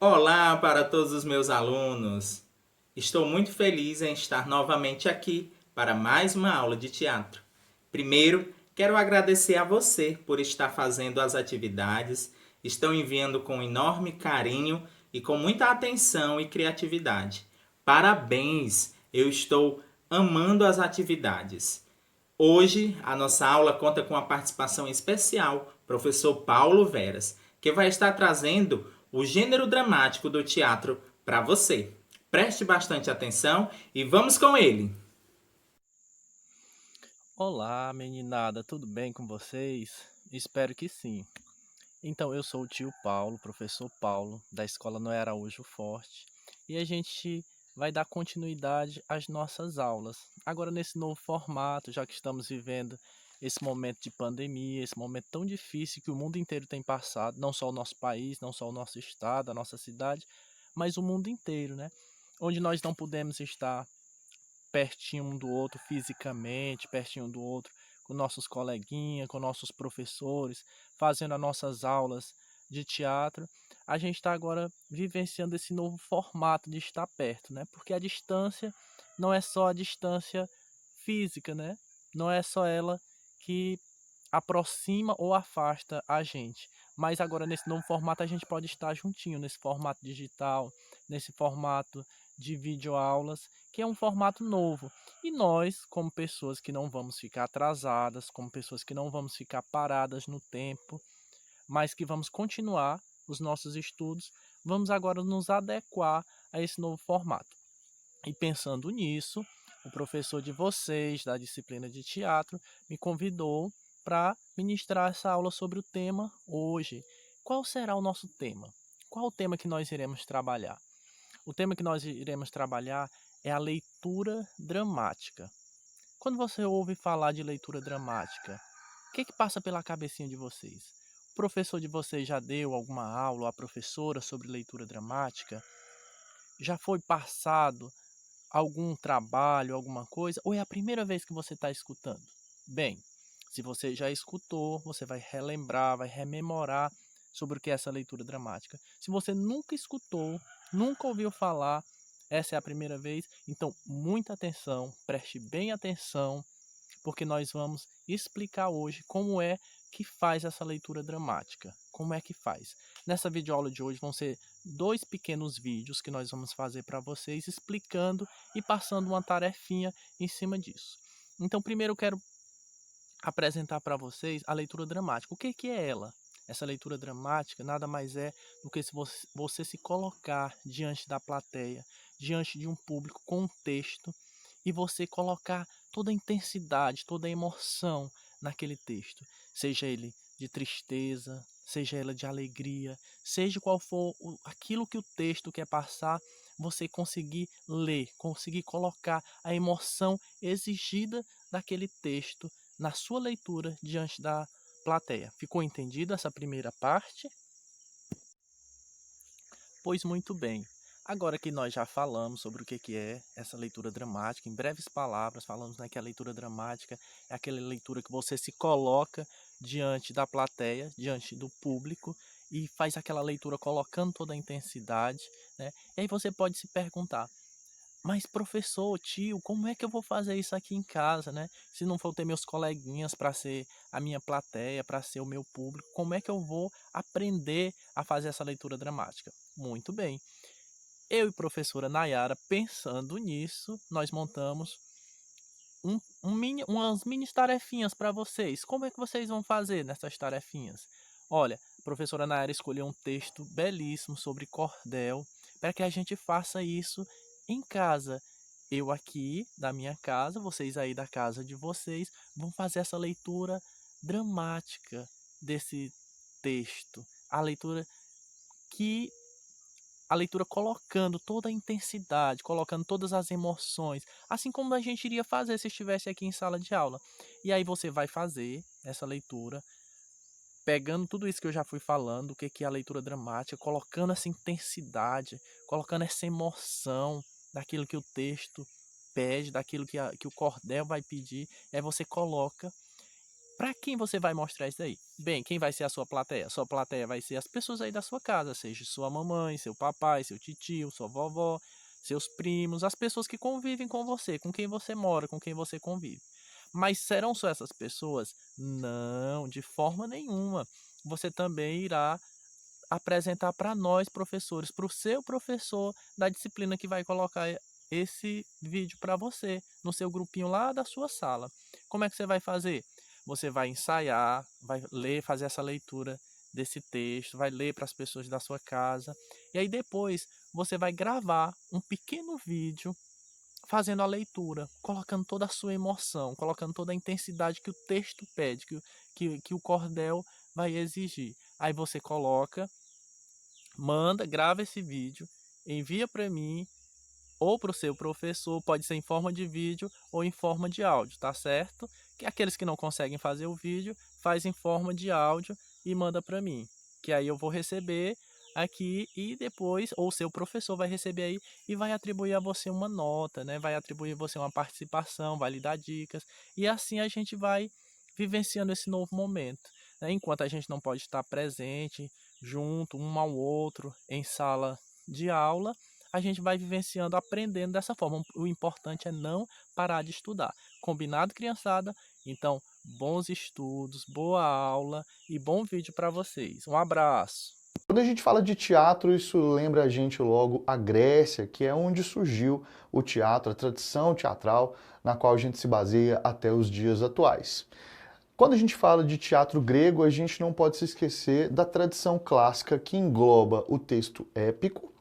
Olá para todos os meus alunos! Estou muito feliz em estar novamente aqui para mais uma aula de teatro. Primeiro, quero agradecer a você por estar fazendo as atividades, estão enviando com enorme carinho e com muita atenção e criatividade. Parabéns! Eu estou amando as atividades. Hoje, a nossa aula conta com a participação especial, professor Paulo Veras, que vai estar trazendo o gênero dramático do teatro para você. Preste bastante atenção e vamos com ele! Olá, meninada, tudo bem com vocês? Espero que sim. Então, eu sou o tio Paulo, professor Paulo, da Escola Noé Araújo Forte, e a gente vai dar continuidade às nossas aulas. Agora, nesse novo formato, já que estamos vivendo esse momento de pandemia, esse momento tão difícil que o mundo inteiro tem passado, não só o nosso país, não só o nosso estado, a nossa cidade, mas o mundo inteiro, né? Onde nós não podemos estar pertinho um do outro fisicamente, pertinho um do outro com nossos coleguinhas, com nossos professores, fazendo as nossas aulas de teatro. A gente está agora vivenciando esse novo formato de estar perto, né? Porque a distância não é só a distância física, né? Não é só ela que aproxima ou afasta a gente. Mas agora nesse novo formato a gente pode estar juntinho, nesse formato digital, nesse formato de videoaulas, que é um formato novo. E nós, como pessoas que não vamos ficar atrasadas, como pessoas que não vamos ficar paradas no tempo, mas que vamos continuar os nossos estudos, vamos agora nos adequar a esse novo formato. E pensando nisso, o professor de vocês, da disciplina de teatro, me convidou para ministrar essa aula sobre o tema hoje. Qual será o nosso tema? Qual o tema que nós iremos trabalhar? O tema que nós iremos trabalhar é a leitura dramática. Quando você ouve falar de leitura dramática, o que passa pela cabecinha de vocês? O professor de vocês já deu alguma aula, a professora, sobre leitura dramática? Já foi passado algum trabalho, alguma coisa, ou é a primeira vez que você está escutando? Bem, se você já escutou, você vai relembrar, vai rememorar sobre o que é essa leitura dramática. Se você nunca escutou, nunca ouviu falar, essa é a primeira vez, então muita atenção, preste bem atenção, porque nós vamos explicar hoje como é que faz essa leitura dramática. Como é que faz? Nessa videoaula de hoje vão ser dois pequenos vídeos que nós vamos fazer para vocês explicando e passando uma tarefinha em cima disso. Então, primeiro eu quero apresentar para vocês a leitura dramática. O que é ela? Essa leitura dramática nada mais é do que se você se colocar diante da plateia, diante de um público com um texto e você colocar toda a intensidade, toda a emoção naquele texto, seja ele de tristeza, seja ele de alegria, seja qual for aquilo que o texto quer passar, você conseguir ler, conseguir colocar a emoção exigida daquele texto na sua leitura diante da plateia. Ficou entendida essa primeira parte? Pois muito bem. Agora que nós já falamos sobre o que é essa leitura dramática, em breves palavras, falamos, né, que a leitura dramática é aquela leitura que você se coloca diante da plateia, diante do público, e faz aquela leitura colocando toda a intensidade, né? E aí você pode se perguntar, mas professor, tio, como é que eu vou fazer isso aqui em casa, né? Se não for ter meus coleguinhas para ser a minha plateia, para ser o meu público, como é que eu vou aprender a fazer essa leitura dramática? Muito bem. Eu e professora Nayara, pensando nisso, nós montamos umas mini tarefinhas para vocês. Como é que vocês vão fazer nessas tarefinhas? Olha, a professora Nayara escolheu um texto belíssimo sobre cordel para que a gente faça isso em casa. Eu aqui da minha casa, vocês aí da casa de vocês, vão fazer essa leitura dramática desse texto. Que a leitura colocando toda a intensidade, colocando todas as emoções, assim como a gente iria fazer se estivesse aqui em sala de aula. E aí você vai fazer essa leitura, pegando tudo isso que eu já fui falando, o que é a leitura dramática, colocando essa intensidade, colocando essa emoção daquilo que o texto pede, daquilo que o cordel vai pedir, e aí você coloca. Para quem você vai mostrar isso daí? Bem, quem vai ser a sua plateia? Sua plateia vai ser as pessoas aí da sua casa, seja sua mamãe, seu papai, seu titio, sua vovó, seus primos, as pessoas que convivem com você, com quem você mora, com quem você convive. Mas serão só essas pessoas? Não, de forma nenhuma. Você também irá apresentar para nós, professores, para o seu professor da disciplina que vai colocar esse vídeo para você, no seu grupinho lá da sua sala. Como é que você vai fazer? Você vai ensaiar, vai ler, fazer essa leitura desse texto, vai ler para as pessoas da sua casa, e aí depois você vai gravar um pequeno vídeo fazendo a leitura, colocando toda a sua emoção, colocando toda a intensidade que o texto pede, que o cordel vai exigir. Aí você coloca, manda, grava esse vídeo, envia para mim ou para o seu professor, pode ser em forma de vídeo ou em forma de áudio, tá certo? Que aqueles que não conseguem fazer o vídeo, faz em forma de áudio e manda para mim, que aí eu vou receber aqui e depois, ou seu professor vai receber aí e vai atribuir a você uma nota, né? Vai atribuir a você uma participação, vai lhe dar dicas, e assim a gente vai vivenciando esse novo momento, né? Enquanto a gente não pode estar presente, junto, um ao outro, em sala de aula, a gente vai vivenciando, aprendendo dessa forma. O importante é não parar de estudar. Combinado, criançada? Então, bons estudos, boa aula e bom vídeo para vocês. Um abraço! Quando a gente fala de teatro, isso lembra a gente logo a Grécia, que é onde surgiu o teatro, a tradição teatral na qual a gente se baseia até os dias atuais. Quando a gente fala de teatro grego, a gente não pode se esquecer da tradição clássica que engloba o texto épico,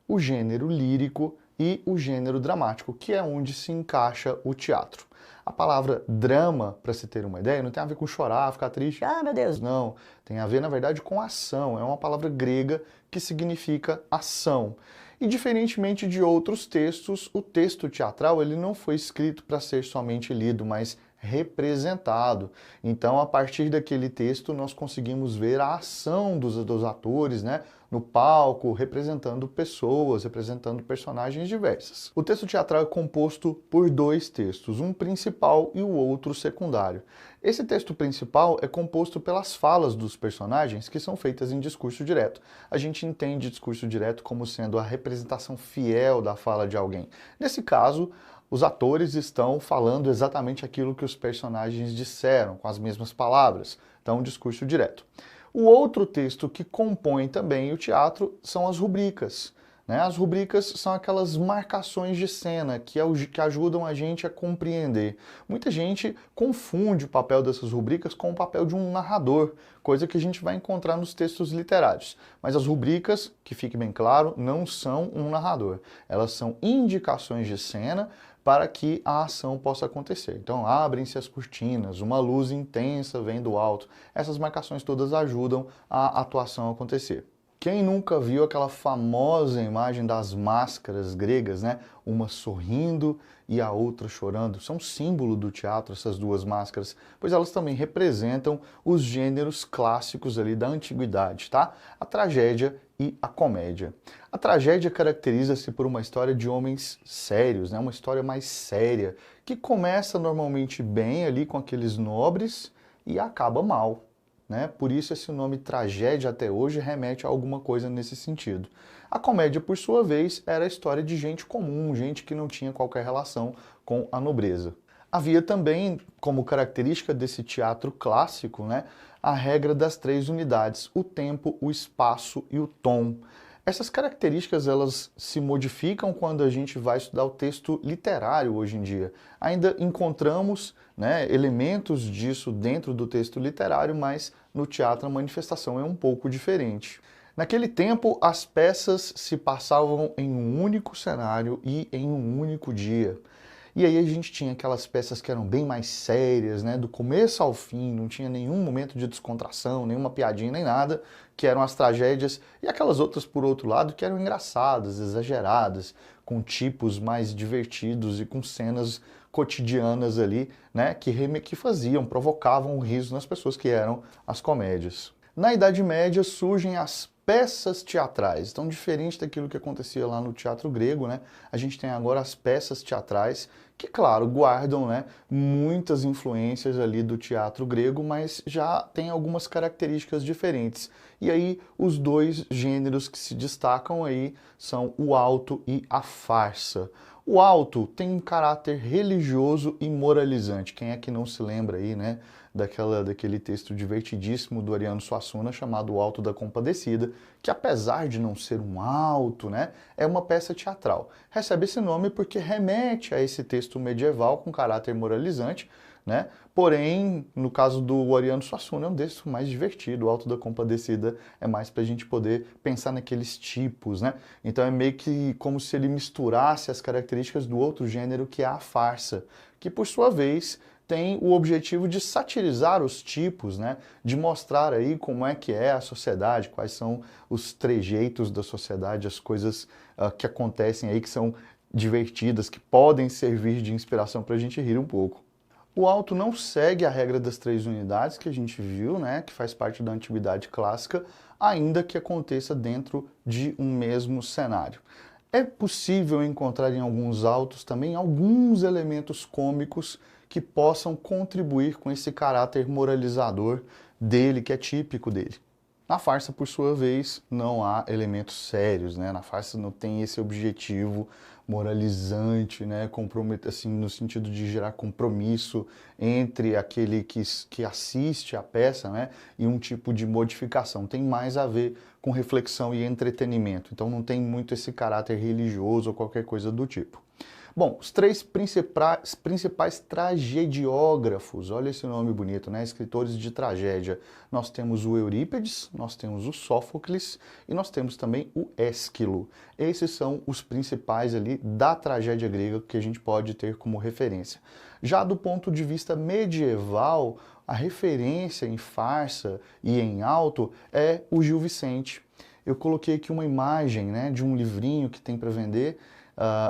o gênero lírico e o gênero dramático, que é onde se encaixa o teatro. A palavra drama, para se ter uma ideia, não tem a ver com chorar, ficar triste, ah, meu Deus, não. Tem a ver, na verdade, com ação. É uma palavra grega que significa ação. E diferentemente de outros textos, o texto teatral ele não foi escrito para ser somente lido, mas representado. Então, a partir daquele texto, nós conseguimos ver a ação dos atores, né, no palco, representando pessoas, representando personagens diversas. O texto teatral é composto por dois textos, um principal e o outro secundário. Esse texto principal é composto pelas falas dos personagens, que são feitas em discurso direto. A gente entende discurso direto como sendo a representação fiel da fala de alguém. Nesse caso, os atores estão falando exatamente aquilo que os personagens disseram, com as mesmas palavras. Então, um discurso direto. O outro texto que compõe também o teatro são as rubricas. Né? As rubricas são aquelas marcações de cena que ajudam a gente a compreender. Muita gente confunde o papel dessas rubricas com o papel de um narrador, coisa que a gente vai encontrar nos textos literários. Mas as rubricas, que fique bem claro, não são um narrador. Elas são indicações de cena para que a ação possa acontecer. Então, abrem-se as cortinas, uma luz intensa vem do alto. Essas marcações todas ajudam a atuação a acontecer. Quem nunca viu aquela famosa imagem das máscaras gregas, né? Uma sorrindo e a outra chorando. São símbolo do teatro, essas duas máscaras, pois elas também representam os gêneros clássicos ali da antiguidade, tá? A tragédia e a comédia. A tragédia caracteriza-se por uma história de homens sérios, né? Uma história mais séria, que começa normalmente bem ali com aqueles nobres e acaba mal. Né? Por isso esse nome tragédia até hoje remete a alguma coisa nesse sentido. A comédia, por sua vez, era a história de gente comum, gente que não tinha qualquer relação com a nobreza. Havia também, como característica desse teatro clássico, né, a regra das três unidades, o tempo, o espaço e o tom. Essas características elas se modificam quando a gente vai estudar o texto literário hoje em dia. Ainda encontramos, né, elementos disso dentro do texto literário, mas no teatro a manifestação é um pouco diferente. Naquele tempo, as peças se passavam em um único cenário e em um único dia. E aí a gente tinha aquelas peças que eram bem mais sérias, né, do começo ao fim, não tinha nenhum momento de descontração, nenhuma piadinha, nem nada, que eram as tragédias, e aquelas outras, por outro lado, que eram engraçadas, exageradas, com tipos mais divertidos e com cenas cotidianas ali, né, que faziam, provocavam o riso nas pessoas, que eram as comédias. Na Idade Média surgem as peças teatrais. Então, diferente daquilo que acontecia lá no teatro grego, né? A gente tem agora as peças teatrais, que, claro, guardam, né, muitas influências ali do teatro grego, mas já tem algumas características diferentes. E aí, os dois gêneros que se destacam aí são o auto e a farsa. O auto tem um caráter religioso e moralizante. Quem é que não se lembra aí, né, daquele texto divertidíssimo do Ariano Suassuna chamado O Auto da Compadecida, que apesar de não ser um auto, né, é uma peça teatral. Recebe esse nome porque remete a esse texto medieval com caráter moralizante, né? Porém, no caso do Ariano Suassuna, é um texto mais divertido. O Auto da Compadecida é mais para a gente poder pensar naqueles tipos, né? Então é meio que como se ele misturasse as características do outro gênero, que é a farsa, que por sua vez tem o objetivo de satirizar os tipos, né? De mostrar aí como é que é a sociedade, quais são os trejeitos da sociedade, as coisas que acontecem aí que são divertidas, que podem servir de inspiração para a gente rir um pouco. O auto não segue a regra das 3 unidades que a gente viu, né, que faz parte da antiguidade clássica, ainda que aconteça dentro de um mesmo cenário. É possível encontrar em alguns autos também alguns elementos cômicos que possam contribuir com esse caráter moralizador dele, que é típico dele. Na farsa, por sua vez, não há elementos sérios, né? Na farsa não tem esse objetivo moralizante, né? Assim, no sentido de gerar compromisso entre aquele que assiste a peça, né? E um tipo de modificação. Tem mais a ver com reflexão e entretenimento. Então não tem muito esse caráter religioso ou qualquer coisa do tipo. Bom, os 3 principais tragediógrafos, olha esse nome bonito, né? Escritores de tragédia. Nós temos o Eurípides, nós temos o Sófocles e nós temos também o Ésquilo. Esses são os principais ali da tragédia grega que a gente pode ter como referência. Já do ponto de vista medieval, a referência em farsa e em auto é o Gil Vicente. Eu coloquei aqui uma imagem, né, de um livrinho que tem para vender.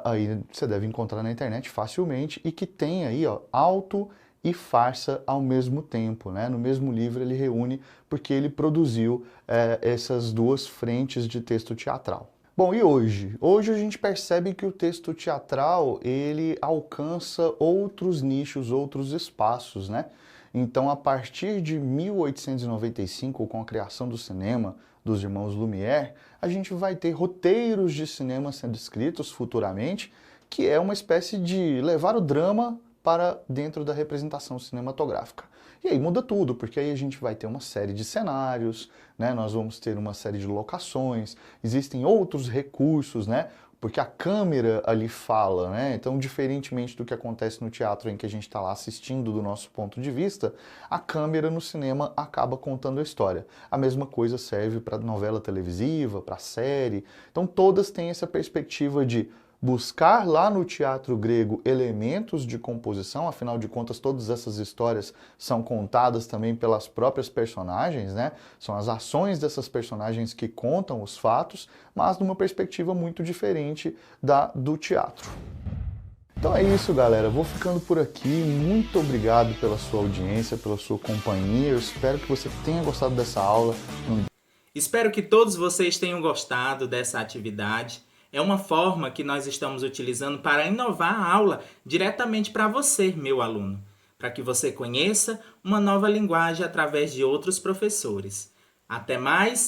Aí você deve encontrar na internet facilmente e que tem aí, ó, auto e farsa ao mesmo tempo, né? No mesmo livro ele reúne porque ele produziu essas duas frentes de texto teatral. Bom, e hoje? Hoje a gente percebe que o texto teatral ele alcança outros nichos, outros espaços, né? Então, a partir de 1895, com a criação do cinema dos irmãos Lumière, a gente vai ter roteiros de cinema sendo escritos futuramente, que é uma espécie de levar o drama para dentro da representação cinematográfica. E aí muda tudo, porque aí a gente vai ter uma série de cenários, né? Nós vamos ter uma série de locações, existem outros recursos, né? Porque a câmera ali fala, né? Então, diferentemente do que acontece no teatro em que a gente está lá assistindo do nosso ponto de vista, a câmera no cinema acaba contando a história. A mesma coisa serve para novela televisiva, para série. Então, todas têm essa perspectiva de buscar lá no teatro grego elementos de composição, afinal de contas todas essas histórias são contadas também pelas próprias personagens, né? São as ações dessas personagens que contam os fatos, mas numa perspectiva muito diferente do teatro. Então é isso, galera. Vou ficando por aqui. Muito obrigado pela sua audiência, pela sua companhia. Eu espero que você tenha gostado dessa aula. Espero que todos vocês tenham gostado dessa atividade. É uma forma que nós estamos utilizando para inovar a aula diretamente para você, meu aluno, para que você conheça uma nova linguagem através de outros professores. Até mais!